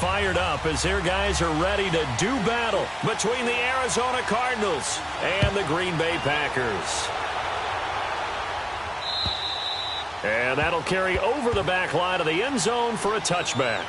fired up as their guys are ready to do battle between the Arizona Cardinals and the Green Bay Packers. And that'll carry over the back line of the end zone for a touchback.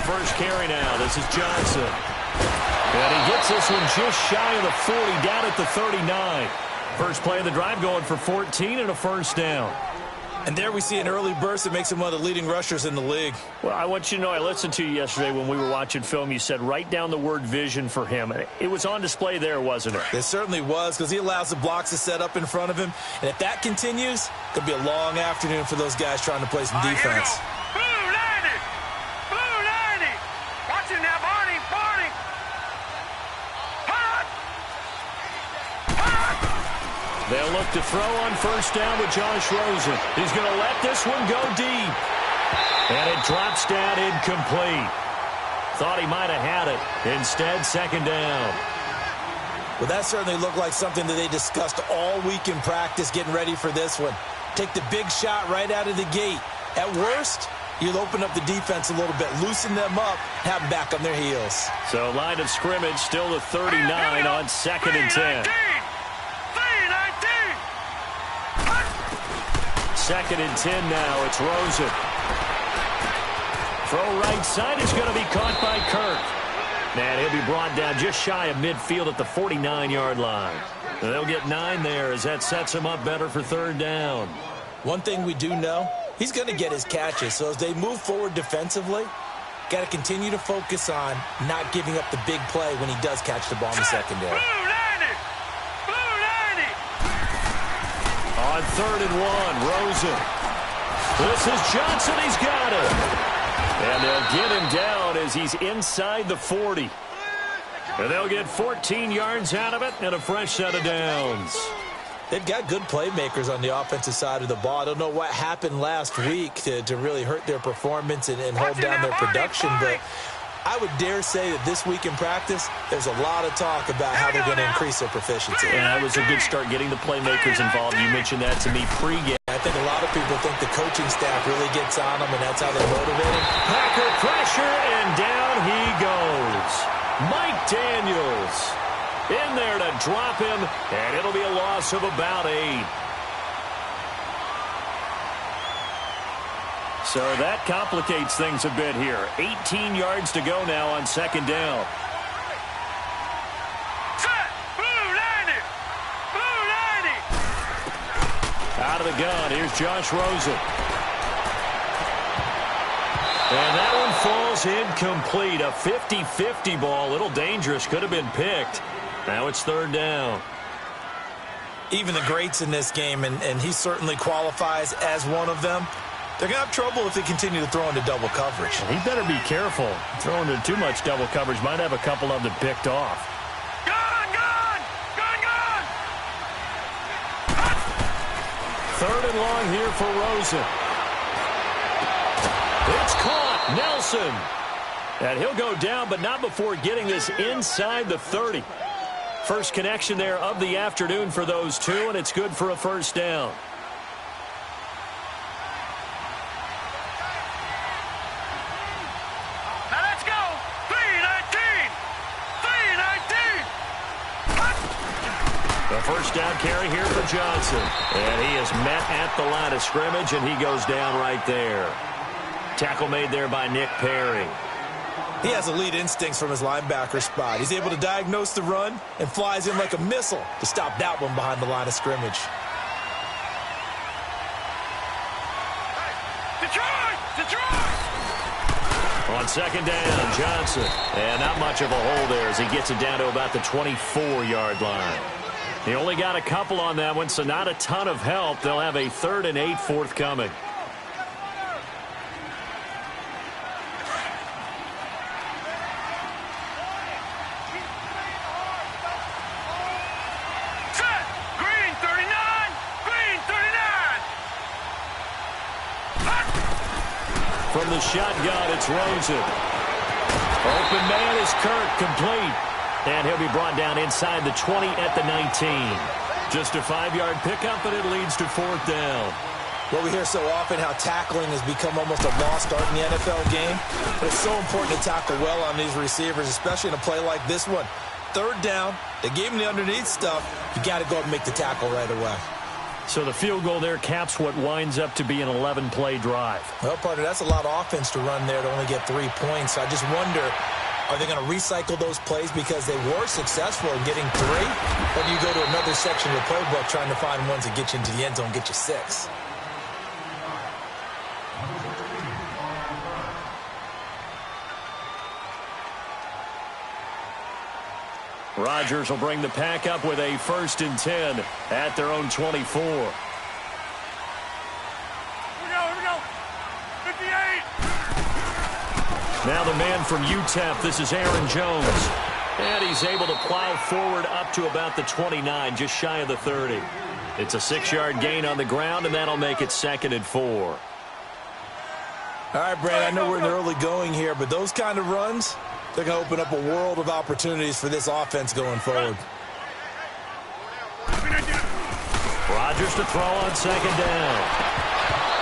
First carry now. This is Johnson. And he gets this one just shy of the 40, down at the 39. First play of the drive going for 14 and a first down. And there we see an early burst that makes him one of the leading rushers in the league. Well, I want you to know, I listened to you yesterday when we were watching film. You said write down the word vision for him. It was on display there, wasn't it? It certainly was, because he allows the blocks to set up in front of him. And if that continues, it could be a long afternoon for those guys trying to play some defense. They'll look to throw on first down with Josh Rosen. He's going to let this one go deep. And it drops down incomplete. Thought he might have had it. Instead, second down. Well, that certainly looked like something that they discussed all week in practice getting ready for this one. Take the big shot right out of the gate. At worst, you'll open up the defense a little bit, loosen them up, have them back on their heels. So line of scrimmage still the 39 on second and 10. Second and 10 now. It's Rosen. Throw right side is going to be caught by Kirk. And he'll be brought down just shy of midfield at the 49-yard line. And they'll get 9 there as that sets him up better for third down. One thing we do know, he's going to get his catches. So as they move forward defensively, got to continue to focus on not giving up the big play when he does catch the ball in the secondary. On third and 1, Rosen. This is Johnson. He's got it. And they'll get him down as he's inside the 40. And they'll get 14 yards out of it and a fresh set of downs. They've got good playmakers on the offensive side of the ball. I don't know what happened last week to really hurt their performance and hold down their production, but I would dare say that this week in practice, there's a lot of talk about how they're going to increase their proficiency. And that was a good start getting the playmakers involved. You mentioned that to me pregame. I think a lot of people think the coaching staff really gets on them, and that's how they motivate him. Packer pressure, and down he goes. Mike Daniels in there to drop him, and it'll be a loss of about 8. So that complicates things a bit here. 18 yards to go now on second down. Out of the gun, here's Josh Rosen. And that one falls incomplete. A 50-50 ball, a little dangerous, could have been picked. Now it's third down. Even the greats in this game, and he certainly qualifies as one of them, they're going to have trouble if they continue to throw into double coverage. He better be careful. Throwing into too much double coverage might have a couple of them picked off. Third and long here for Rosen. It's caught. Nelson. And he'll go down, but not before getting this inside the 30. First connection there of the afternoon for those two, and it's good for a first down. First down carry here for Johnson. And he is met at the line of scrimmage, and he goes down right there. Tackle made there by Nick Perry. He has elite instincts from his linebacker spot. He's able to diagnose the run and flies in like a missile to stop that one behind the line of scrimmage. On second down, Johnson. And not much of a hole there as he gets it down to about the 24-yard line. He only got a couple on that one, so not a ton of help. They'll have a 3rd and 8 forthcoming. the shotgun. It's Rosen. Open man is Kirk, complete. And he'll be brought down inside the 20 at the 19. Just a 5-yard pickup, and it leads to 4th down. Well, we hear so often how tackling has become almost a lost art in the NFL game. But it's so important to tackle well on these receivers, especially in a play like this one. 3rd down, they gave him the underneath stuff. You got to go up and make the tackle right away. So the field goal there caps what winds up to be an 11-play drive. Well, partner, that's a lot of offense to run there to only get 3 points. So I just wonder, are they going to recycle those plays because they were successful in getting 3? Or do you go to another section of the playbook trying to find ones that get you into the end zone, get you 6? Rodgers will bring the pack up with a 1st and 10 at their own 24. Here we go. 58. Now the man from UTEP, this is Aaron Jones. And he's able to plow forward up to about the 29, just shy of the 30. It's a 6-yard gain on the ground, and that'll make it 2nd and 4. All right, Brad, I know we're in the early going here, but those kind of runs, they're going to open up a world of opportunities for this offense going forward. Rodgers to throw on 2nd down.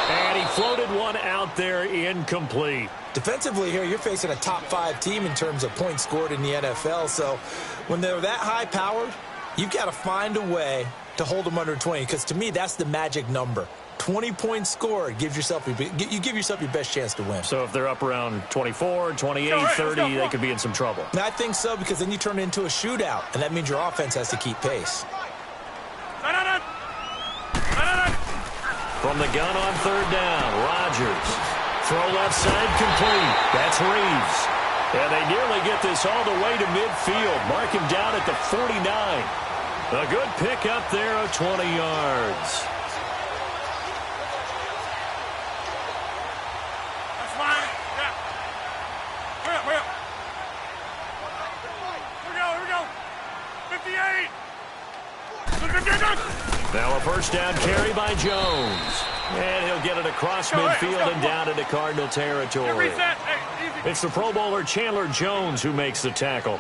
And he floated one out there, incomplete. Defensively here, you're facing a top 5 team in terms of points scored in the NFL. So when they're that high-powered, you've got to find a way to hold them under 20. Because to me, that's the magic number. 20 points scored, you give yourself your best chance to win. So if they're up around 24, 28, 30, they could be in some trouble. And I think so, because then you turn it into a shootout, and that means your offense has to keep pace. From the gun on 3rd down, Rodgers. Throw left side complete. That's Reeves. And they nearly get this all the way to midfield. Mark him down at the 49. A good pick up there of 20 yards. That's fine. Yeah. Hurry up. Here we go. 58. Now a 1st down carry by Jones. And he'll get it across midfield and down into Cardinal territory. It's the Pro Bowler Chandler Jones who makes the tackle.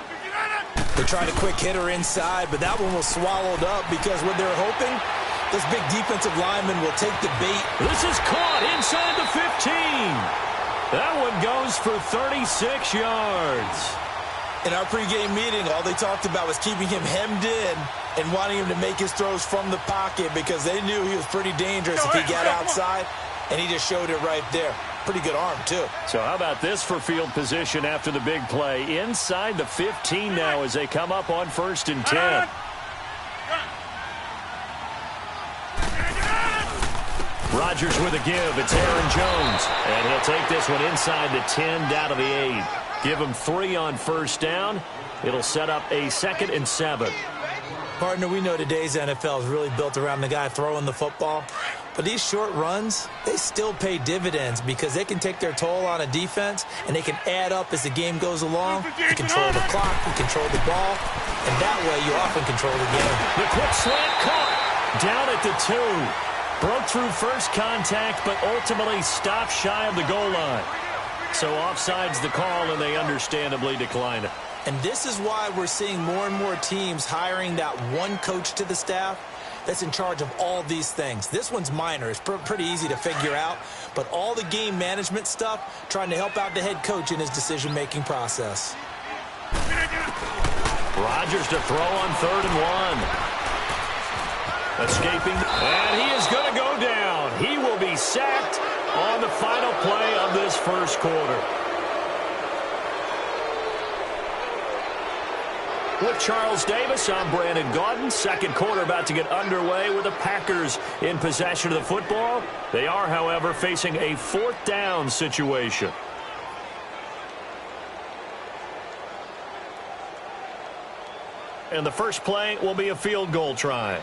They tried a quick hitter inside, but that one was swallowed up because what they're hoping, this big defensive lineman will take the bait. This is caught inside the 15. That one goes for 36 yards. In our pregame meeting, all they talked about was keeping him hemmed in and wanting him to make his throws from the pocket because they knew he was pretty dangerous if he got outside, and he just showed it right there. Pretty good arm, too. So how about this for field position after the big play? Inside the 15 now as they come up on 1st and 10. Rodgers with a give. It's Aaron Jones. And he'll take this one inside the 10 down to the 8. Give him 3 on 1st down. It'll set up a 2nd and 7. Partner, we know today's NFL is really built around the guy throwing the football. But these short runs, they still pay dividends because they can take their toll on a defense and they can add up as the game goes along. You control the clock, you control the ball, and that way you often control the game. The quick slant caught down at the 2. Broke through first contact, but ultimately stopped shy of the goal line. So offside's the call, and they understandably decline it. And this is why we're seeing more and more teams hiring that one coach to the staff that's in charge of all these things. This one's minor. It's pretty easy to figure out. But all the game management stuff, trying to help out the head coach in his decision-making process. Rodgers to throw on 3rd and 1. Escaping, and he is going to go down. He will be sacked on the final play of this first quarter. With Charles Davis, I'm Brandon Gaudin. Second quarter about to get underway with the Packers in possession of the football. They are, however, facing a 4th down situation. And the first play will be a field goal try.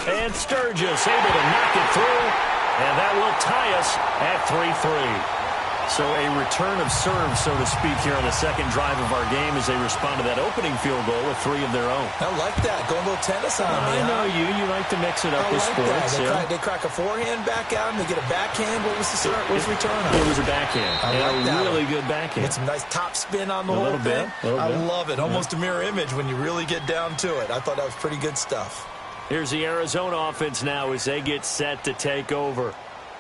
And Sturgis able to knock it through. And that will tie us at 3-3. So a return of serve, so to speak, here on the second drive of our game as they respond to that opening field goal with 3 of their own. I like that. Going a little tennis on me. I know you. You like to mix it up with sports. They crack a forehand back out, and they get a backhand. What was the start? What was the return on? It was a backhand. A really good backhand. Get some nice top spin on the whole thing. I love it. Almost a mirror image when you really get down to it. I thought that was pretty good stuff. Here's the Arizona offense now as they get set to take over.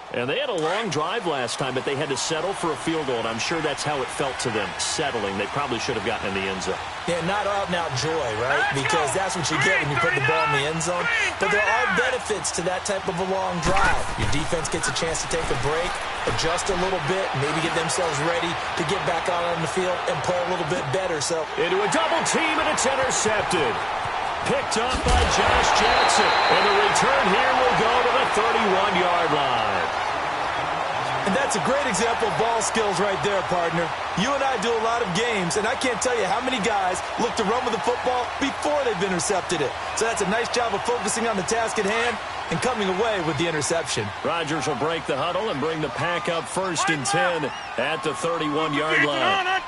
And they had a long drive last time, but they had to settle for a field goal, and I'm sure that's how it felt to them, settling. They probably should have gotten in the end zone. Yeah, not out-and-out joy, right? Because that's what you get when you put the ball in the end zone. But there are benefits to that type of a long drive. Your defense gets a chance to take a break, adjust a little bit, maybe get themselves ready to get back out on the field and play a little bit better. So into a double team, and it's intercepted. Picked up by Josh Jackson. And the return here will go to the 31-yard line. And that's a great example of ball skills right there, partner. You and I do a lot of games, and I can't tell you how many guys look to run with the football before they've intercepted it. So that's a nice job of focusing on the task at hand and coming away with the interception. Rodgers will break the huddle and bring the pack up 1st and 10 at the 31-yard line.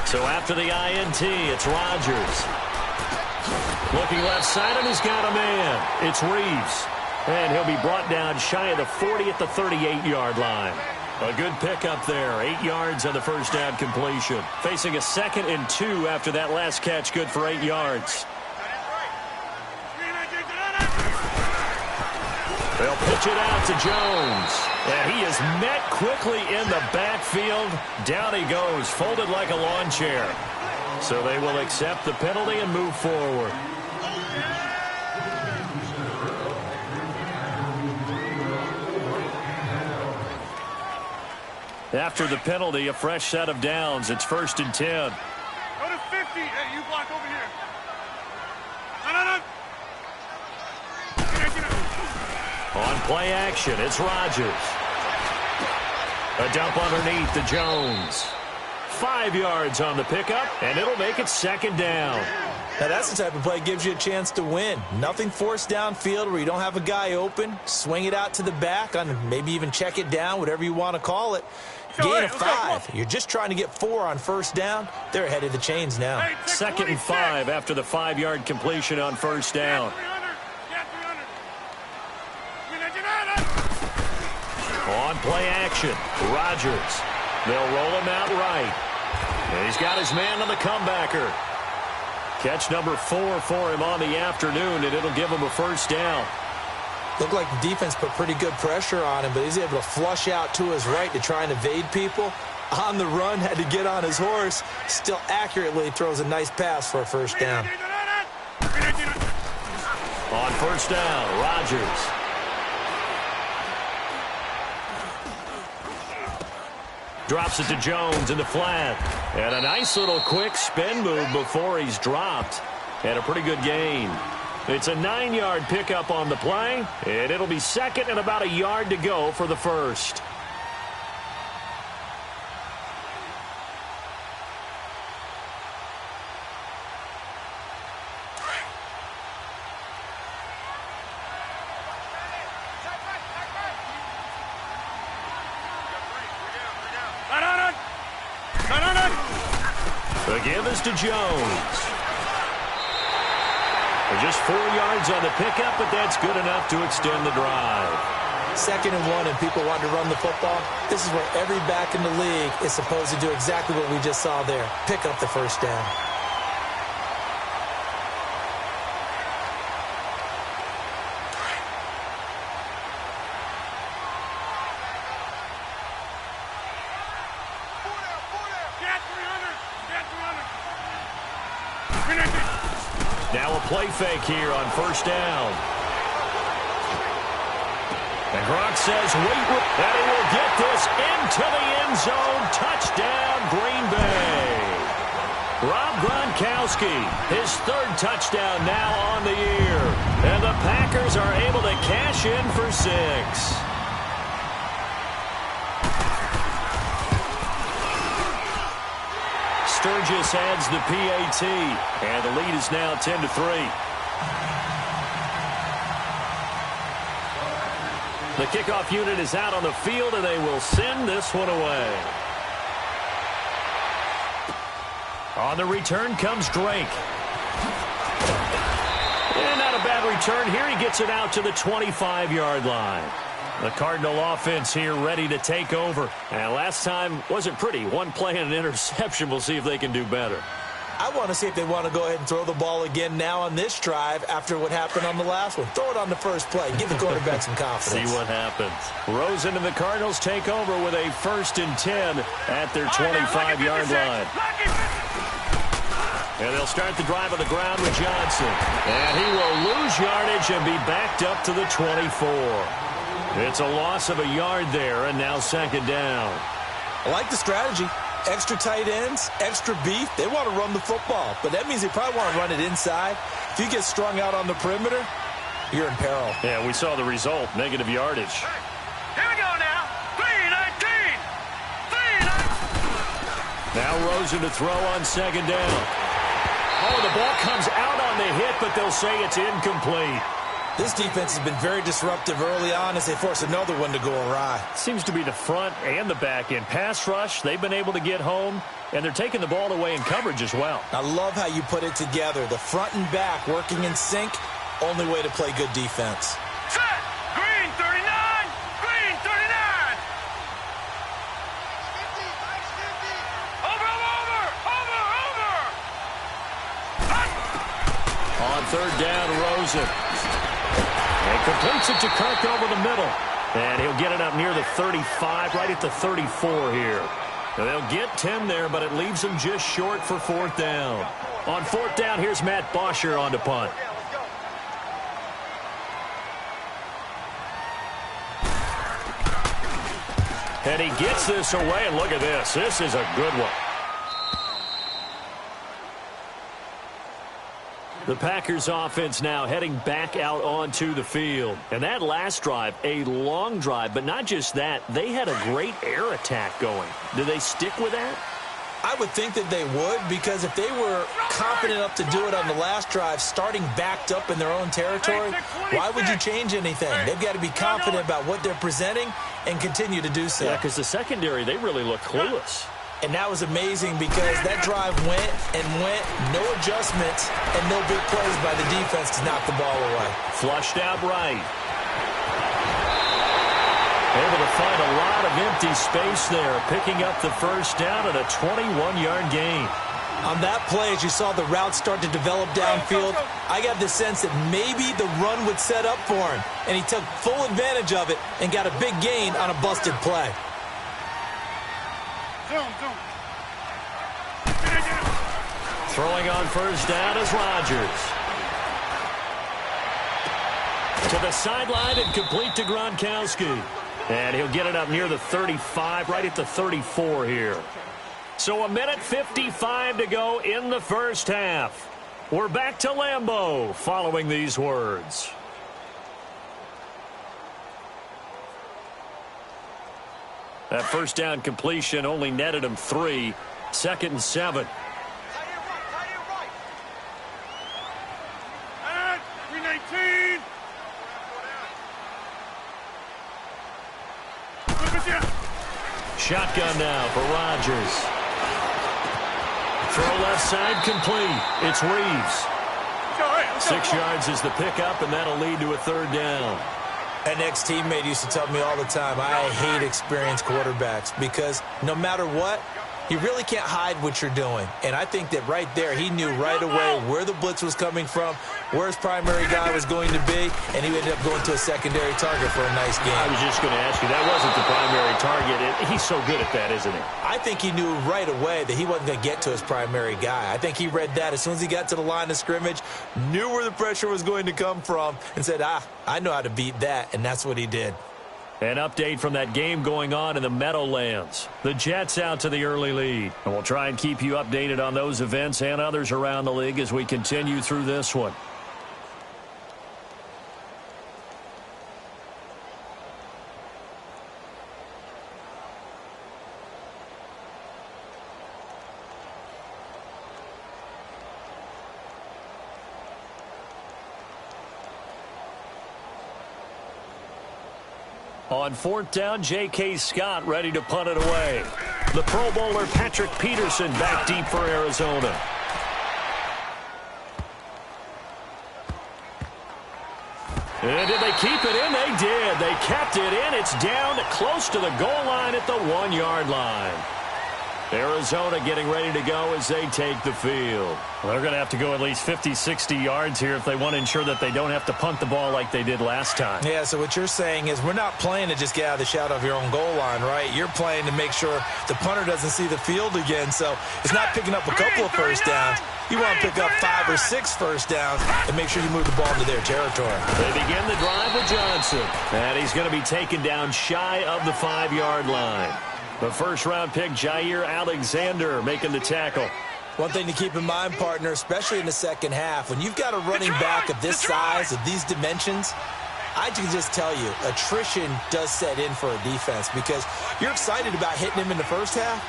So after the INT, it's Rodgers. Looking left side, and he's got a man. It's Reeves. And he'll be brought down shy of the 40 at the 38-yard line. A good pickup there. 8 yards on the first down completion. Facing a 2nd and 2 after that last catch, good for 8 yards. They'll pitch it out to Jones. And he is met quickly in the backfield. Down he goes, folded like a lawn chair. So they will accept the penalty and move forward. After the penalty, a fresh set of downs. It's 1st and 10. Go to 50. Hey, you block over here. No. On play action, it's Rodgers. A dump underneath to Jones. 5 yards on the pickup, and it'll make it 2nd down. Now, that's the type of play that gives you a chance to win. Nothing forced downfield where you don't have a guy open. Swing it out to the back, on maybe even check it down, whatever you want to call it. Gain of 5. You're just trying to get 4 on 1st down. They're ahead of the chains now. 2nd and 5 after the 5-yard completion on 1st down. On play action, Rodgers. They'll roll him out right. And he's got his man on the comebacker. Catch number 4 for him on the afternoon, and it'll give him a 1st down. Looked like the defense put pretty good pressure on him, but he's able to flush out to his right to try and evade people. On the run, had to get on his horse. Still accurately throws a nice pass for a 1st down. On 1st down, Rodgers. Drops it to Jones in the flat. And a nice little quick spin move before he's dropped. And a pretty good gain. It's a 9-yard pickup on the play, and it'll be 2nd and about a yard to go for the 1st. The give is to Jones. Just 4 yards on the pickup, but that's good enough to extend the drive. 2nd and 1, and people want to run the football. This is where every back in the league is supposed to do exactly what we just saw there. Pick up the 1st down. Now a play fake here on 1st down. And Gronk says, wait, and he will get this into the end zone. Touchdown, Green Bay. Rob Gronkowski, his 3rd touchdown now on the year. And the Packers are able to cash in for 6. Sturgis adds the PAT, and the lead is now 10-3. The kickoff unit is out on the field, and they will send this one away. On the return comes Drake. And not a bad return here. He gets it out to the 25-yard line. The Cardinal offense here ready to take over. And last time wasn't pretty. One play and an interception. We'll see if they can do better. I want to see if they want to go ahead and throw the ball again now on this drive after what happened on the last one. Throw it on the first play. Give the quarterback some confidence. See what happens. Rosen and the Cardinals take over with a 1st and 10 at their 25-yard line. And they'll start the drive on the ground with Johnson. And he will lose yardage and be backed up to the 24. It's a loss of a yard there, and now 2nd down. I like the strategy. Extra tight ends, extra beef. They want to run the football, but that means they probably want to run it inside. If you get strung out on the perimeter, you're in peril. Yeah, we saw the result, negative yardage. Here we go now. 3-19. 3-19. Now Rosen to throw on 2nd down. Oh, the ball comes out on the hit, but they'll say it's incomplete. This defense has been very disruptive early on as they force another one to go awry. Seems to be the front and the back end. Pass rush, they've been able to get home, and they're taking the ball away in coverage as well. I love how you put it together. The front and back working in sync, only way to play good defense. Set. Green 39. Green 39. Over. On 3rd down, Rosen. And completes it to Kirk over the middle. And he'll get it up near the 35, right at the 34 here. And they'll get 10 there, but it leaves them just short for 4th down. On 4th down, here's Matt Bosher on to punt. And he gets this away, and look at this. This is a good one. The Packers offense now heading back out onto the field. And that last drive, a long drive, but not just that, they had a great air attack going. Do they stick with that? I would think that they would, because if they were confident enough to do it on the last drive, starting backed up in their own territory, why would you change anything? They've got to be confident about what they're presenting and continue to do so. Yeah, because the secondary, they really look clueless. And that was amazing because that drive went and went, no adjustments, and no big plays by the defense to knock the ball away. Flushed out right. Able to find a lot of empty space there, picking up the 1st down at a 21-yard gain. On that play, as you saw the route start to develop downfield, I got the sense that maybe the run would set up for him, and he took full advantage of it and got a big gain on a busted play. Throwing on 1st down is Rodgers. To the sideline and complete to Gronkowski. And he'll get it up near the 35, right at the 34 here. So 1:55 to go in the 1st half. We're back to Lambeau following these words. That 1st down completion only netted him 3. 2nd and 7. Shotgun now for Rodgers. Throw left side complete. It's Reeves. 6 yards is the pickup, and that'll lead to a 3rd down. An ex-teammate used to tell me all the time, I hate experienced quarterbacks because no matter what, you really can't hide what you're doing. And I think that right there, he knew right away where the blitz was coming from, where his primary guy was going to be, and he ended up going to a secondary target for a nice game. I was just going to ask you, that wasn't the primary target. He's so good at that, isn't he? I think he knew right away that he wasn't going to get to his primary guy. I think he read that as soon as he got to the line of scrimmage, knew where the pressure was going to come from, and said, I know how to beat that, and that's what he did. An update from that game going on in the Meadowlands. The Jets out to the early lead. And we'll try and keep you updated on those events and others around the league as we continue through this one. On fourth down, J.K. Scott ready to punt it away. The Pro Bowler Patrick Peterson back deep for Arizona. And did they keep it in? They did. They kept it in. It's down close to the goal line at the 1-yard line. Arizona getting ready to go as they take the field. Well, they're going to have to go at least 50, 60 yards here if they want to ensure that they don't have to punt the ball like they did last time. Yeah, so what you're saying is we're not playing to just get out of the shadow of your own goal line, right? You're playing to make sure the punter doesn't see the field again. So it's not picking up a couple of first downs. You want to pick up 5 or 6 first downs and make sure you move the ball into their territory. They begin the drive with Johnson. And he's going to be taken down shy of the 5-yard line. The first-round pick, Jair Alexander, making the tackle. One thing to keep in mind, partner, especially in the second half, when you've got a running back of this size, of these dimensions, I can just tell you, attrition does set in for a defense because you're excited about hitting him in the first half.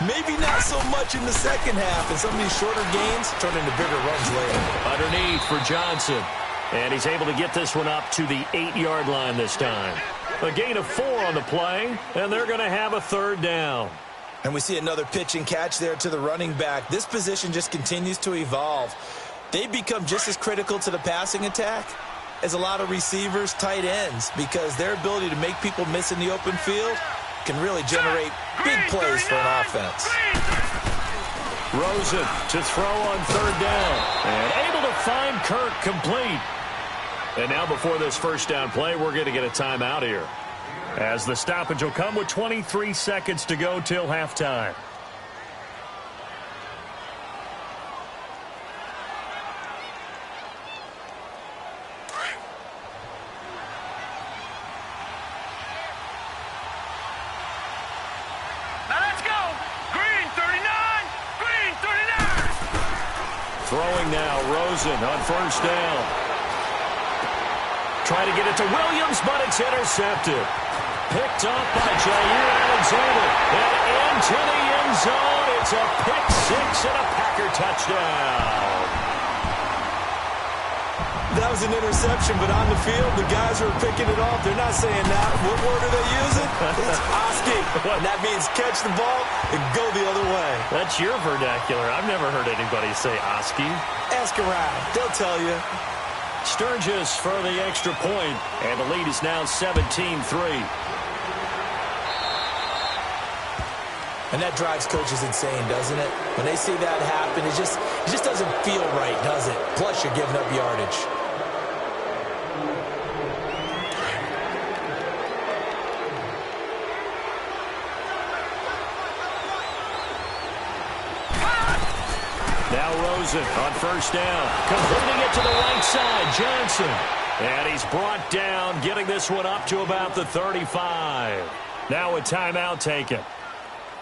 Maybe not so much in the second half, and some of these shorter gains turn into bigger runs later. Underneath for Johnson. And he's able to get this one up to the 8-yard line this time. A gain of 4 on the play, and they're going to have a third down. And we see another pitch and catch there to the running back. This position just continues to evolve. They become just as critical to the passing attack as a lot of receivers, tight ends, because their ability to make people miss in the open field can really generate big plays for an offense. Rosen to throw on third down, and able to find Kirk complete. And now before this first down play, we're going to get a timeout here, as the stoppage will come with 23 seconds to go till halftime. Now let's go. Green 39. Green 39. Throwing now, Rosen on first down. Try to get it to Williams, but it's intercepted. Picked up by Jair Alexander. And into the end zone. It's a pick six and a Packer touchdown. That was an interception, but on the field, the guys who are picking it off, they're not saying that. What word are they using? It's Oski. And that means catch the ball and go the other way. That's your vernacular. I've never heard anybody say Oski. Ask around. They'll tell you. Sturgis for the extra point, and the lead is now 17-3. And that drives coaches insane, doesn't it? When they see that happen, it just doesn't feel right, does it? Plus, you're giving up yardage. Now Rosen on first down, completing it to the right side, Johnson. And he's brought down, getting this one up to about the 35. Now a timeout taken.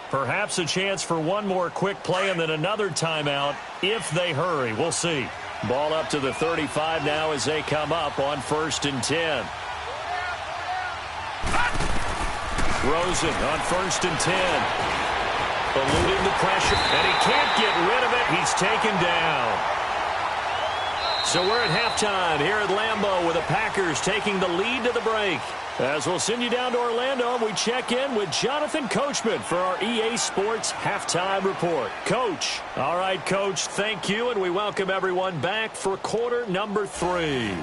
Perhaps a chance for one more quick play and then another timeout if they hurry. We'll see. Ball up to the 35 now as they come up on 1st and 10. Rosen on 1st and 10. Eluding the pressure, and he can't get rid of it. He's taken down. So we're at halftime here at Lambeau with the Packers taking the lead to the break. As we'll send you down to Orlando, we check in with Jonathan Coachman for our EA Sports Halftime Report. Coach. All right, Coach, thank you, and we welcome everyone back for quarter number 3.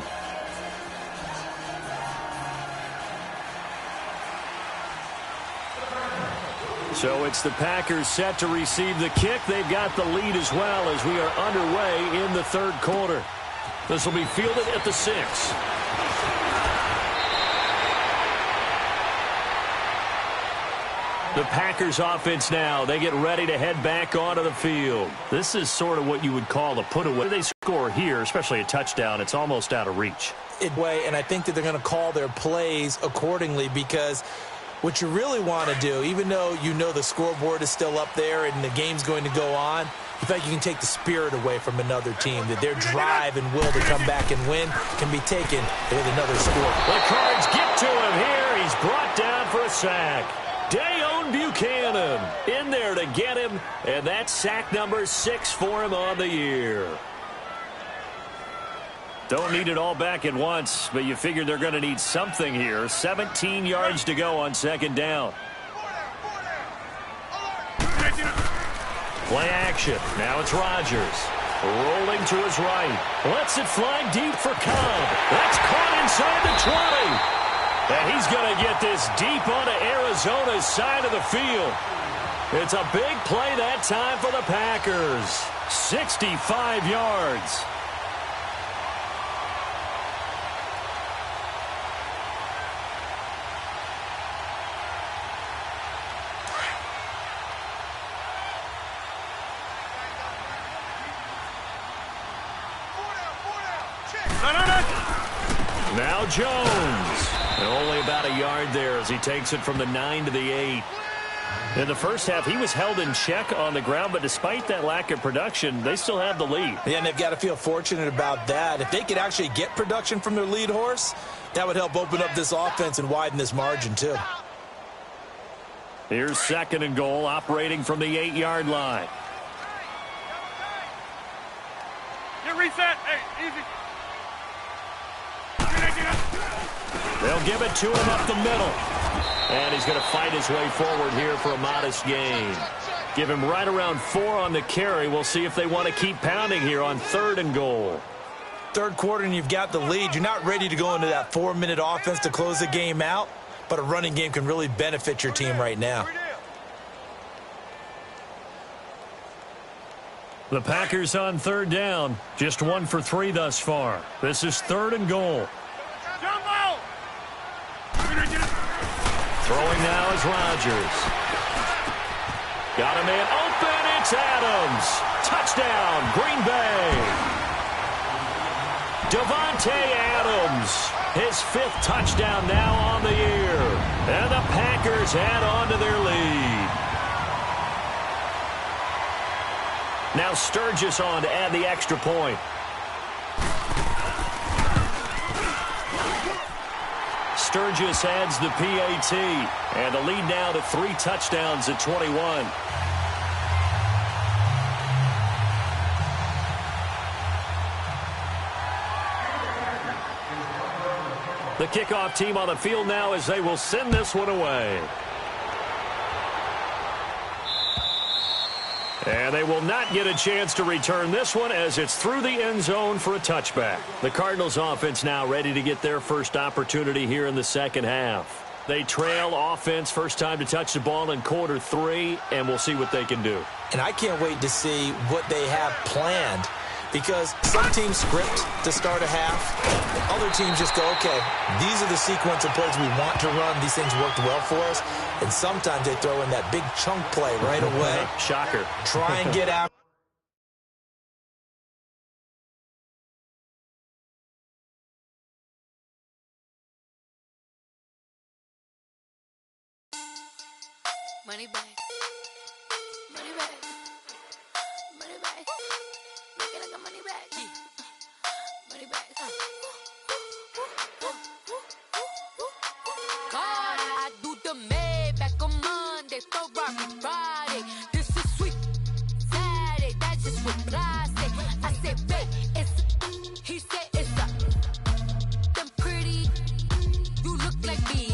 So it's the Packers set to receive the kick. They've got the lead as well as we are underway in the third quarter. This will be fielded at the 6. The Packers offense now. They get ready to head back onto the field. This is sort of what you would call a put away. They score here, especially a touchdown. It's almost out of reach. And I think that they're going to call their plays accordingly because what you really want to do, even though you know the scoreboard is still up there and the game's going to go on, you feel like you can take the spirit away from another team, that their drive and will to come back and win can be taken with another score. The Cards get to him here. He's brought down for a sack. Dayon Buchanan in there to get him, and that's sack number 6 for him on the year. Don't need it all back at once, but you figure they're going to need something here. 17 yards to go on second down. Play action. Now it's Rodgers. Rolling to his right. Lets it fly deep for Cobb. That's caught inside the 20. And he's going to get this deep onto Arizona's side of the field. It's a big play that time for the Packers. 65 yards. Now Jones. And only about a yard there as he takes it from the 9 to the 8. In the first half, he was held in check on the ground, but despite that lack of production, they still have the lead. Yeah, and they've got to feel fortunate about that. If they could actually get production from their lead horse, that would help open up this offense and widen this margin, too. Here's second and goal, operating from the 8-yard line. Get reset. Hey, easy. They'll give it to him up the middle. And he's going to fight his way forward here for a modest gain. Give him right around 4 on the carry. We'll see if they want to keep pounding here on third and goal. Third quarter and you've got the lead. You're not ready to go into that 4-minute offense to close the game out, but a running game can really benefit your team right now. The Packers on third down. Just 1 for 3 thus far. This is third and goal. Throwing now is Rodgers. Got a man open. It's Adams. Touchdown, Green Bay. Davante Adams. His 5th touchdown now on the year. And the Packers add on to their lead. Now Sturgis on to add the extra point. Sturgis adds the PAT, and the lead now to 3 touchdowns at 21. The kickoff team on the field now as they will send this one away. And they will not get a chance to return this one as it's through the end zone for a touchback. The Cardinals offense now ready to get their first opportunity here in the second half. They trail offense first time to touch the ball in quarter 3, and we'll see what they can do. And I can't wait to see what they have planned, because some teams script to start a half. Other teams just go, okay, these are the sequence of plays we want to run. These things worked well for us. And sometimes they throw in that big chunk play right away. Shocker. Try and get out. Money back. Money back. Money back. Make it like a money back. Money back. God, I do the Maybach on Monday, Ferrari Friday. This is sweet Saturday. That's just what I say. I said, babe, it's. He said it's a. Them pretty. You look like me.